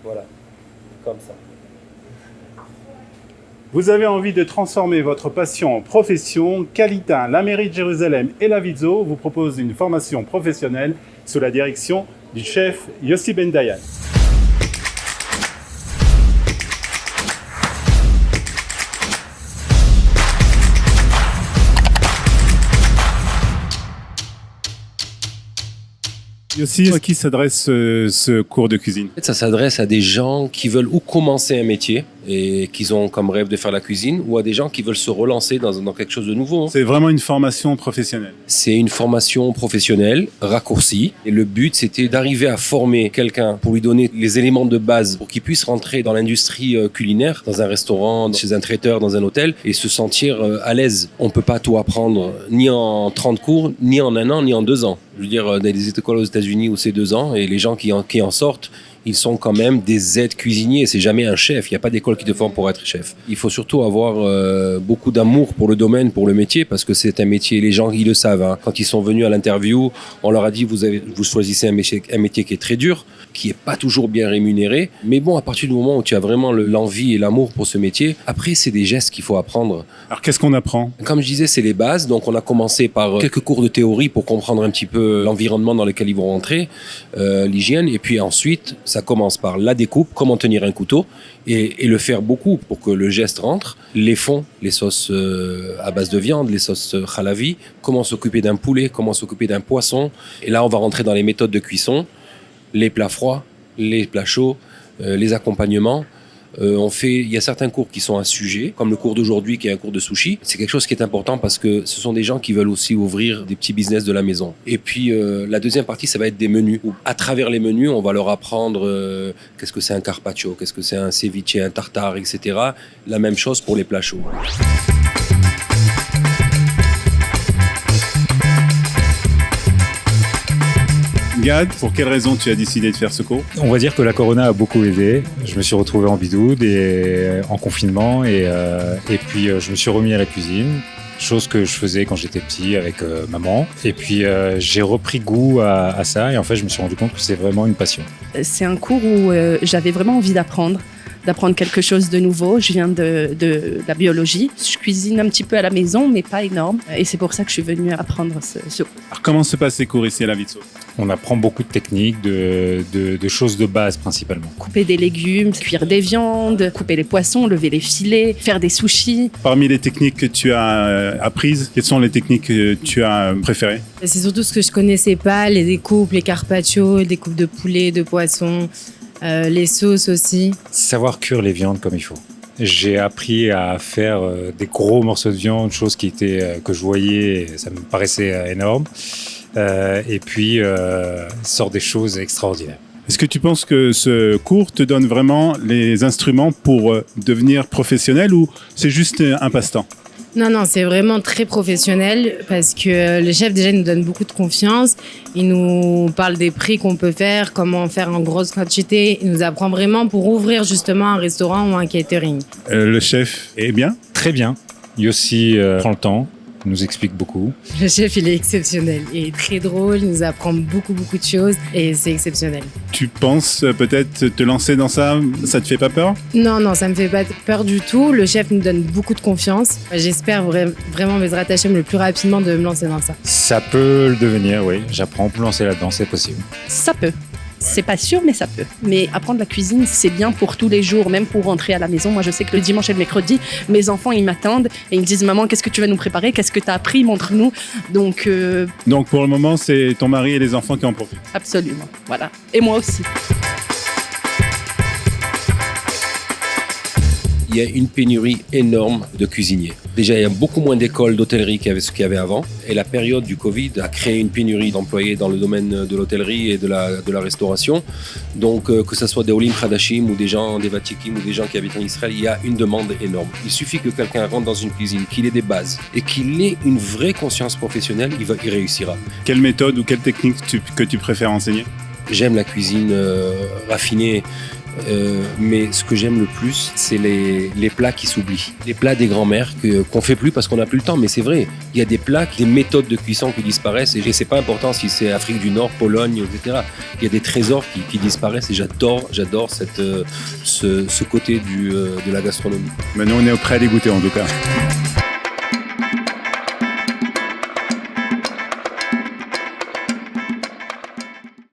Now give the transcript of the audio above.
Voilà, comme ça. Vous avez envie de transformer votre passion en profession? Qualitain, la mairie de Jérusalem et la Vidzo vous proposent une formation professionnelle sous la direction du chef Yossi Ben Dayan. Yossi, à qui s'adresse ce cours de cuisine? Ça s'adresse à des gens qui veulent ou commencer un métier et qui ont comme rêve de faire la cuisine, ou à des gens qui veulent se relancer dans quelque chose de nouveau. C'est vraiment une formation professionnelle. C'est une formation professionnelle raccourcie. Et le but, c'était d'arriver à former quelqu'un pour lui donner les éléments de base pour qu'il puisse rentrer dans l'industrie culinaire, dans un restaurant, chez un traiteur, dans un hôtel, et se sentir à l'aise. On ne peut pas tout apprendre ni en 30 cours, ni en 1 an, ni en 2 ans. Je veux dire, dans les écoles aux États-Unis où c'est 2 ans, et les gens qui en sortent, ils sont quand même des aides cuisiniers. C'est jamais un chef. Il n'y a pas d'école qui te forme pour être chef. Il faut surtout avoir beaucoup d'amour pour le domaine, pour le métier, parce que c'est un métier. Les gens, ils le savent. Hein. Quand ils sont venus à l'interview, on leur a dit vous choisissez un métier qui est très dur, qui est pas toujours bien rémunéré. Mais bon, à partir du moment où tu as vraiment l'envie et l'amour pour ce métier, après, c'est des gestes qu'il faut apprendre. Alors, qu'est-ce qu'on apprend? Comme je disais, c'est les bases. Donc, on a commencé par quelques cours de théorie pour comprendre un petit peu l'environnement dans lequel ils vont rentrer, l'hygiène. Et puis ensuite, ça commence par la découpe, comment tenir un couteau et le faire beaucoup pour que le geste rentre. Les fonds, les sauces à base de viande, les sauces halavi, comment s'occuper d'un poulet, comment s'occuper d'un poisson. Et là, on va rentrer dans les méthodes de cuisson, les plats froids, les plats chauds, les accompagnements. Il y a certains cours qui sont un sujet, comme le cours d'aujourd'hui qui est un cours de sushi. C'est quelque chose qui est important parce que ce sont des gens qui veulent aussi ouvrir des petits business de la maison. Et puis la deuxième partie, ça va être des menus. Où, à travers les menus, on va leur apprendre qu'est-ce que c'est un carpaccio, qu'est-ce que c'est un ceviche, un tartare, etc. La même chose pour les plats chauds. Gad, pour quelle raison tu as décidé de faire ce cours? On va dire que la corona a beaucoup aidé. Je me suis retrouvé en bidoude et en confinement et puis je me suis remis à la cuisine, chose que je faisais quand j'étais petit avec maman. Et puis j'ai repris goût à ça et en fait je me suis rendu compte que c'est vraiment une passion. C'est un cours où j'avais vraiment envie d'apprendre quelque chose de nouveau. Je viens de la biologie. Je cuisine un petit peu à la maison, mais pas énorme. Et c'est pour ça que je suis venue apprendre ce cours. Alors, comment se passent ces cours ici à la Vidzo? On apprend beaucoup de techniques, de choses de base principalement. Couper des légumes, cuire des viandes, couper les poissons, lever les filets, faire des sushis. Parmi les techniques que tu as apprises, quelles sont les techniques que tu as préférées? C'est surtout ce que je connaissais pas, les découpes, les carpaccio, les découpes de poulet, de poisson, les sauces aussi. Savoir cuire les viandes comme il faut. J'ai appris à faire des gros morceaux de viande, chose que je voyais, ça me paraissait énorme. Et puis, sort des choses extraordinaires. Est-ce que tu penses que ce cours te donne vraiment les instruments pour devenir professionnel ou c'est juste un passe-temps? Non, c'est vraiment très professionnel parce que le chef déjà nous donne beaucoup de confiance. Il nous parle des prix qu'on peut faire, comment faire en grosse quantité. Il nous apprend vraiment pour ouvrir justement un restaurant ou un catering. Le chef est bien? Très bien. Yossi prend le temps. Nous explique beaucoup. Le chef, il est exceptionnel. Il est très drôle, il nous apprend beaucoup de choses et c'est exceptionnel. Tu penses peut-être te lancer dans ça? Ça te fait pas peur? Non, ça me fait pas peur du tout. Le chef nous donne beaucoup de confiance. J'espère vraiment Bezrat Hachem le plus rapidement de me lancer dans ça. Ça peut le devenir, oui. J'apprends pour me lancer là-dedans, c'est possible. Ça peut. C'est pas sûr, mais ça peut. Mais apprendre la cuisine, c'est bien pour tous les jours, même pour rentrer à la maison. Moi, je sais que le dimanche et le mercredi, mes enfants, ils m'attendent et ils me disent « Maman, qu'est-ce que tu vas nous préparer? Qu'est-ce que tu as appris? Montre-nous. » Donc, pour le moment, c'est ton mari et les enfants qui en profitent? Absolument, voilà. Et moi aussi. Il y a une pénurie énorme de cuisiniers. Déjà, il y a beaucoup moins d'écoles d'hôtellerie qu'il y avait avant. Et la période du Covid a créé une pénurie d'employés dans le domaine de l'hôtellerie et de la restauration. Donc, que ce soit des Olim Khadashim ou des gens, des Vatikim ou des gens qui habitent en Israël, il y a une demande énorme. Il suffit que quelqu'un rentre dans une cuisine, qu'il ait des bases et qu'il ait une vraie conscience professionnelle, il réussira. Quelle méthode ou quelle technique que tu préfères enseigner? J'aime la cuisine raffinée mais ce que j'aime le plus, c'est les plats qui s'oublient. Les plats des grands-mères qu'on fait plus parce qu'on n'a plus le temps, mais c'est vrai. Il y a des plats, des méthodes de cuisson qui disparaissent et c'est pas important si c'est Afrique du Nord, Pologne, etc. Il y a des trésors qui disparaissent et j'adore ce côté de la gastronomie. Mais nous, on est prêts à les goûter en tout cas.